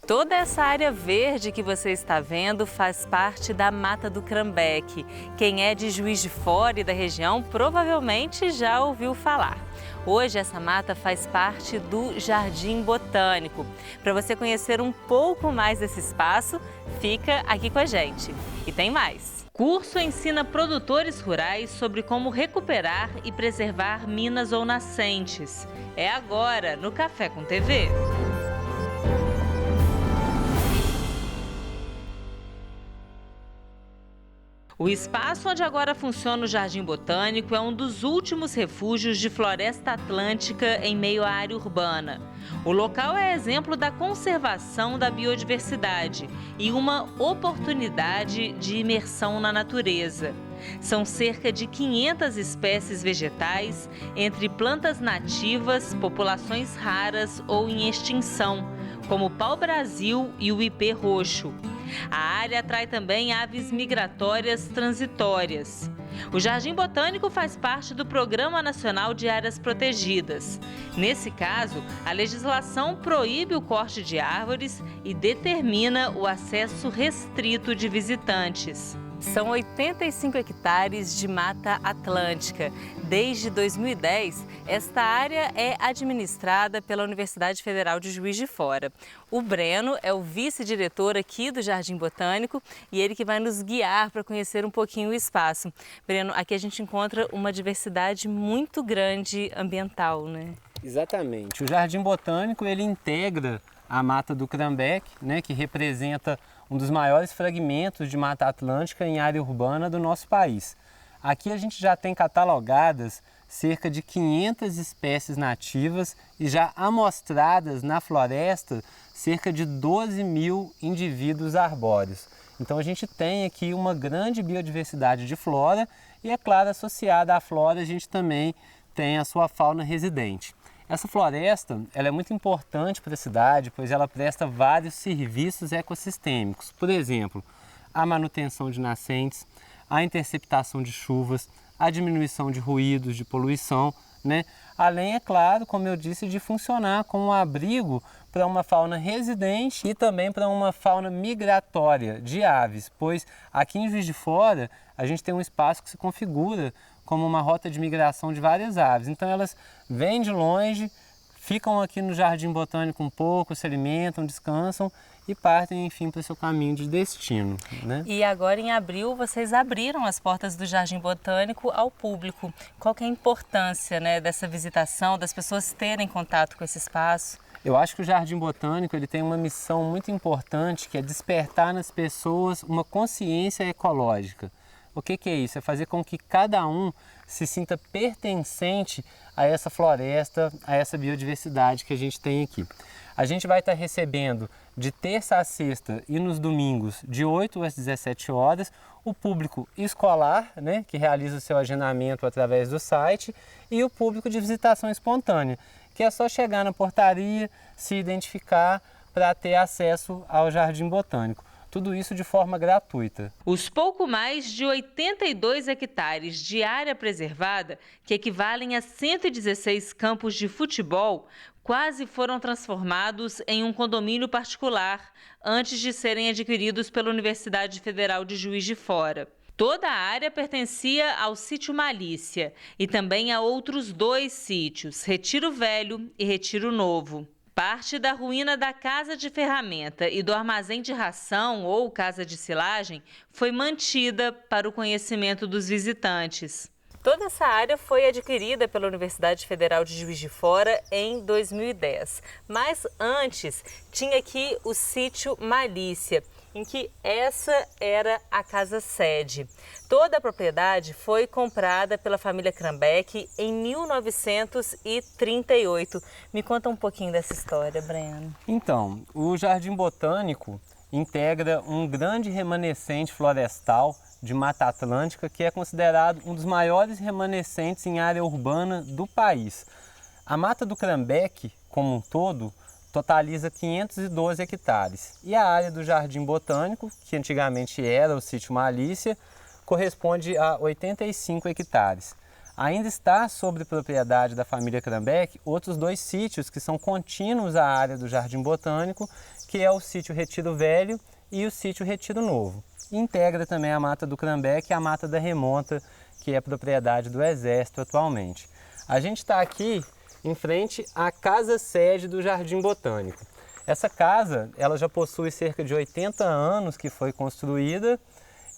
Toda essa área verde que você está vendo faz parte da Mata do Crambeque. Quem é de Juiz de Fora e da região provavelmente já ouviu falar. Hoje essa mata faz parte do Jardim Botânico. Para você conhecer um pouco mais desse espaço, fica aqui com a gente. E tem mais! Curso ensina produtores rurais sobre como recuperar e preservar minas ou nascentes. É agora no Café com TV. O espaço onde agora funciona o Jardim Botânico é um dos últimos refúgios de floresta atlântica em meio à área urbana. O local é exemplo da conservação da biodiversidade e uma oportunidade de imersão na natureza. São cerca de 500 espécies vegetais, entre plantas nativas, populações raras ou em extinção, como o pau-brasil e o ipê roxo. A área atrai também aves migratórias transitórias. O Jardim Botânico faz parte do Programa Nacional de Áreas Protegidas. Nesse caso, a legislação proíbe o corte de árvores e determina o acesso restrito de visitantes. São 85 hectares de Mata Atlântica. Desde 2010, esta área é administrada pela Universidade Federal de Juiz de Fora. O Breno é o vice-diretor aqui do Jardim Botânico e ele que vai nos guiar para conhecer um pouquinho o espaço. Breno, aqui a gente encontra uma diversidade muito grande ambiental, né? Exatamente. O Jardim Botânico ele integra a Mata do Crambeque, né, que representa um dos maiores fragmentos de Mata Atlântica em área urbana do nosso país. Aqui a gente já tem catalogadas cerca de 500 espécies nativas e já amostradas na floresta cerca de 12 mil indivíduos arbóreos. Então a gente tem aqui uma grande biodiversidade de flora e, é claro, associada à flora a gente também tem a sua fauna residente. Essa floresta ela é muito importante para a cidade, pois ela presta vários serviços ecossistêmicos. Por exemplo, a manutenção de nascentes, a interceptação de chuvas, a diminuição de ruídos, de poluição, né? Além, é claro, como eu disse, de funcionar como um abrigo para uma fauna residente e também para uma fauna migratória de aves, pois aqui em Juiz de Fora a gente tem um espaço que se configura como uma rota de migração de várias aves. Então elas vêm de longe, ficam aqui no Jardim Botânico um pouco, se alimentam, descansam e partem, enfim, para o seu caminho de destino, né? E agora em abril vocês abriram as portas do Jardim Botânico ao público. Qual que é a importância, né, dessa visitação, das pessoas terem contato com esse espaço? Eu acho que o Jardim Botânico ele tem uma missão muito importante, que é despertar nas pessoas uma consciência ecológica. O que é isso? É fazer com que cada um se sinta pertencente a essa floresta, a essa biodiversidade que a gente tem aqui. A gente vai estar recebendo de terça a sexta e nos domingos, de 8 às 17 horas, o público escolar, né, que realiza o seu agendamento através do site, e o público de visitação espontânea, que é só chegar na portaria, se identificar para ter acesso ao Jardim Botânico. Tudo isso de forma gratuita. Os pouco mais de 82 hectares de área preservada, que equivalem a 116 campos de futebol, quase foram transformados em um condomínio particular antes de serem adquiridos pela Universidade Federal de Juiz de Fora. Toda a área pertencia ao sítio Malícia e também a outros 2 sítios, Retiro Velho e Retiro Novo. Parte da ruína da casa de ferramenta e do armazém de ração ou casa de silagem foi mantida para o conhecimento dos visitantes. Toda essa área foi adquirida pela Universidade Federal de Juiz de Fora em 2010. Mas antes tinha aqui o sítio Malícia, em que essa era a casa sede. Toda a propriedade foi comprada pela família Crambeque em 1938. Me conta um pouquinho dessa história, Breno. Então, o Jardim Botânico integra um grande remanescente florestal de Mata Atlântica, que é considerado um dos maiores remanescentes em área urbana do país. A Mata do Crambeque, como um todo, totaliza 512 hectares. E a área do Jardim Botânico, que antigamente era o sítio Malícia, corresponde a 85 hectares. Ainda está sobre propriedade da família Crambeque outros 2 sítios que são contínuos à área do Jardim Botânico, que é o sítio Retiro Velho e o sítio Retiro Novo. Integra também a Mata do Crambeque e a Mata da Remonta, que é propriedade do Exército atualmente. A gente está aqui em frente à casa-sede do Jardim Botânico. Essa casa, ela já possui cerca de 80 anos que foi construída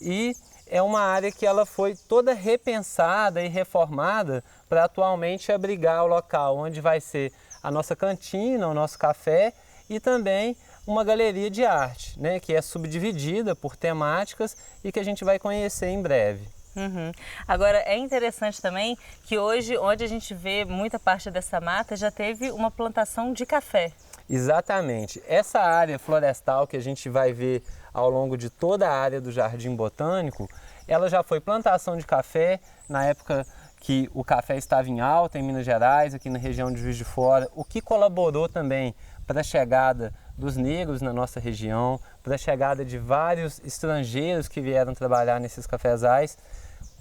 e é uma área que ela foi toda repensada e reformada para atualmente abrigar o local onde vai ser a nossa cantina, o nosso café e também uma galeria de arte, né, que é subdividida por temáticas e que a gente vai conhecer em breve. Uhum. Agora, é interessante também que hoje, onde a gente vê muita parte dessa mata, já teve uma plantação de café. Exatamente. Essa área florestal que a gente vai ver ao longo de toda a área do Jardim Botânico, ela já foi plantação de café na época que o café estava em alta em Minas Gerais, aqui na região de Juiz de Fora, o que colaborou também para a chegada dos negros na nossa região, para a chegada de vários estrangeiros que vieram trabalhar nesses cafezais.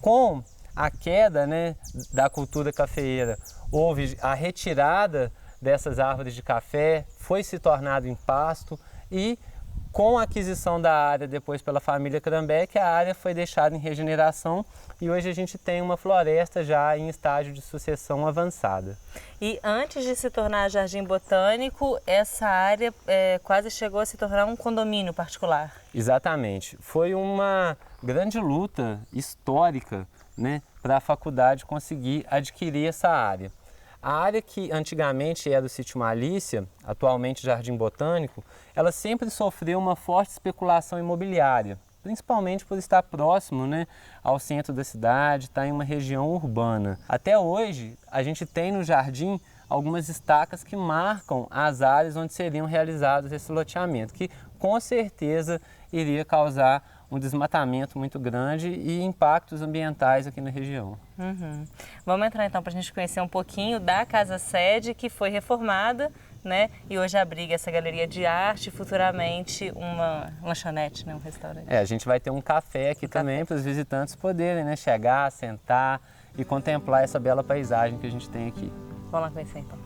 Com a queda, né, da cultura cafeeira, houve a retirada dessas árvores de café, foi se tornado em pasto e com a aquisição da área depois pela família Crambeque, a área foi deixada em regeneração e hoje a gente tem uma floresta já em estágio de sucessão avançada. E antes de se tornar Jardim Botânico, essa área quase chegou a se tornar um condomínio particular. Exatamente. Foi uma grande luta histórica, né, para a faculdade conseguir adquirir essa área. A área que antigamente era do Sítio Malícia, atualmente Jardim Botânico, ela sempre sofreu uma forte especulação imobiliária, principalmente por estar próximo, né, ao centro da cidade, estar em uma região urbana. Até hoje, a gente tem no jardim algumas estacas que marcam as áreas onde seriam realizados esse loteamento, que com certeza iria causar um desmatamento muito grande e impactos ambientais aqui na região. Uhum. Vamos entrar então para a gente conhecer um pouquinho da casa-sede que foi reformada, né? E hoje abriga essa galeria de arte e futuramente uma lanchonete, né? Um restaurante. A gente vai ter um café aqui também para os visitantes poderem, né, chegar, sentar e contemplar essa bela paisagem que a gente tem aqui. Vamos lá conhecer então.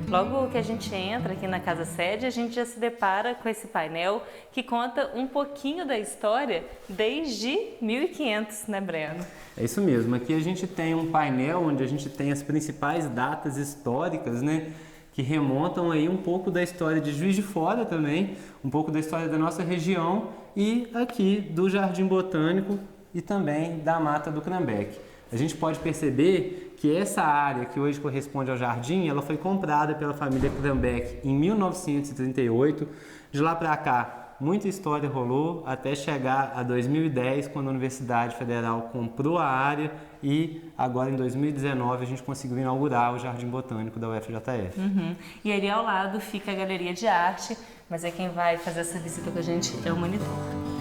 Logo que a gente entra aqui na casa-sede, a gente já se depara com esse painel que conta um pouquinho da história desde 1500, né, Breno? É isso mesmo. Aqui a gente tem um painel onde a gente tem as principais datas históricas, né, que remontam aí um pouco da história de Juiz de Fora também, um pouco da história da nossa região e aqui do Jardim Botânico e também da Mata do Crambeque. A gente pode perceber que essa área que hoje corresponde ao jardim, ela foi comprada pela família Crambeque em 1938. De lá para cá, muita história rolou até chegar a 2010, quando a Universidade Federal comprou a área e agora em 2019 a gente conseguiu inaugurar o Jardim Botânico da UFJF. Uhum. E ali ao lado fica a Galeria de Arte, mas quem vai fazer essa visita com a gente é o monitor.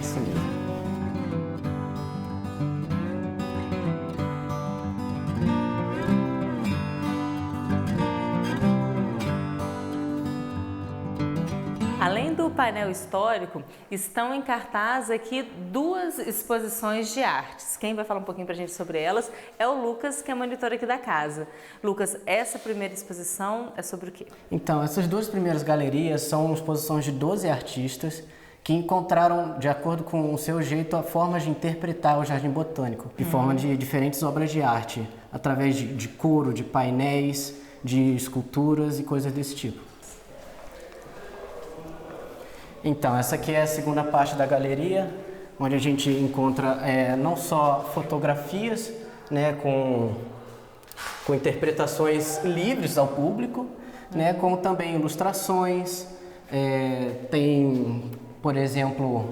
Isso mesmo. Além do painel histórico, estão em cartaz aqui duas exposições de artes. Quem vai falar um pouquinho pra gente sobre elas é o Lucas, que é monitor aqui da casa. Lucas, essa primeira exposição é sobre o quê? Então, essas duas primeiras galerias são exposições de 12 artistas que encontraram, de acordo com o seu jeito, formas de interpretar o Jardim Botânico, de forma de diferentes obras de arte, através de couro, de painéis, de esculturas e coisas desse tipo. Então, essa aqui é a segunda parte da galeria, onde a gente encontra não só fotografias, né, com interpretações livres ao público, né, como também ilustrações. Tem, por exemplo,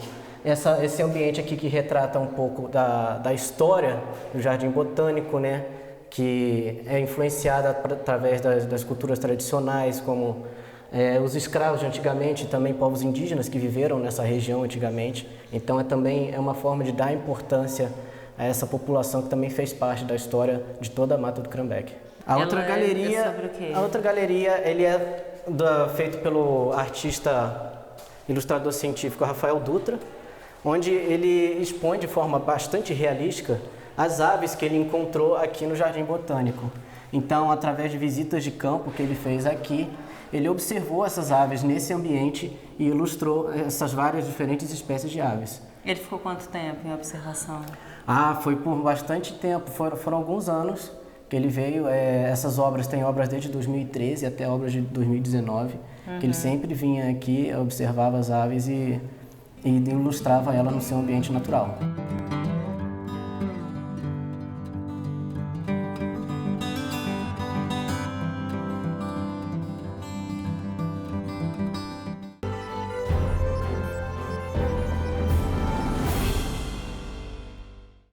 esse ambiente aqui que retrata um pouco da história do Jardim Botânico, né, que é influenciada através das culturas tradicionais, como os escravos de antigamente, também povos indígenas que viveram nessa região antigamente. Então também é uma forma de dar importância a essa população que também fez parte da história de toda a Mata do Cranbeck. A outra galeria ele é feito pelo artista ilustrador científico Rafael Dutra, onde ele expõe de forma bastante realística as aves que ele encontrou aqui no Jardim Botânico. Então, através de visitas de campo que ele fez aqui, ele observou essas aves nesse ambiente e ilustrou essas várias diferentes espécies de aves. Ele ficou quanto tempo em observação? Foi por bastante tempo, foram alguns anos que ele veio. Essas obras, tem obras desde 2013 até obras de 2019, que ele sempre vinha aqui, observava as aves e ilustrava ela no seu ambiente natural.